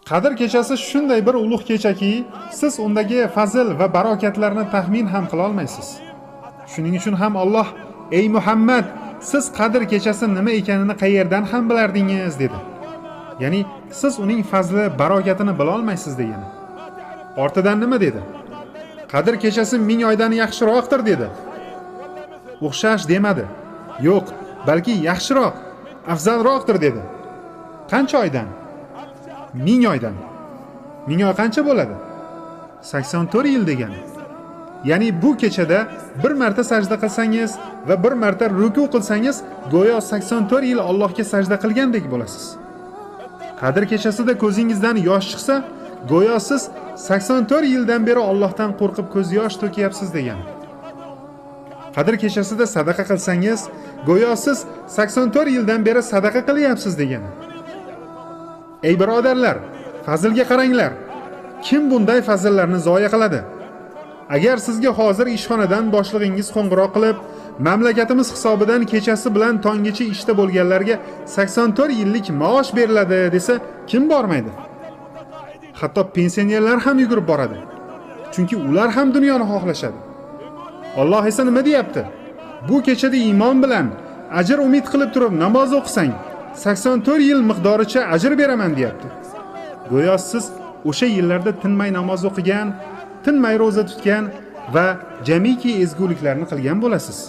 Qadr kechasi shunday bir ulug' kechaki, siz undagi fazil va barokatlarni taxmin ham qila olmaysiz. Shuning uchun ham Alloh: "Ey Muhammad, siz qadr kechasi nima ekanini qayerdan ham bilardingiz?" dedi. Ya'ni siz uning fazli, barokatini bila olmaysiz degani. Ortidan nima dedi? Qadr kechasi 1000 oydan yaxshiroqdir dedi. O'xshash demadi. Yo'q, balki yaxshiroq, afzalroqdir dedi. Qancha oydan? 1000 oydan. 1000 oy qancha bo'ladi? 84 yil degani. Ya'ni bu kechada bir marta sajda qilsangiz va bir marta ruku qilsangiz, go'yo 84 yil Allohga sajda qilgandek bo'lasiz. Qadr kechasida ko'zingizdan yosh chiqsa, go'yo siz 84 yildan beri Allohdan qo'rqib ko'z yosh to'kyapsiz degani. Qadr kechasida sadaqa qilsangiz, go'yo siz 84 yildan beri sadaqa qilyapsiz degani. Ey birodarlar, fazilga qaranglar. Kim bunday fazillarni zoya qiladi? Agar sizga hozir ishxonadan boshlig'ingiz qo'ng'iroq qilib, mamlakatimiz hisobidan kechasi bilan tonggacha ishda bo'lganlarga 84 yillik maosh beriladi desa, kim bormaydi? Hatto pensionerlar ham yugurib boradi. Chunki ular ham dunyoni xohlashadi. Alloh esa nima deyapti? Bu kechada iymon bilan ajr umid qilib turib namoz o'qisang, 84 yil miqdoricha ajr beraman deyapti. Go'yo siz o'sha yillarda tinmay namoz o'qigan, tinmay roza tutgan va jamiki ezguliklarni qilgan bo'lasiz.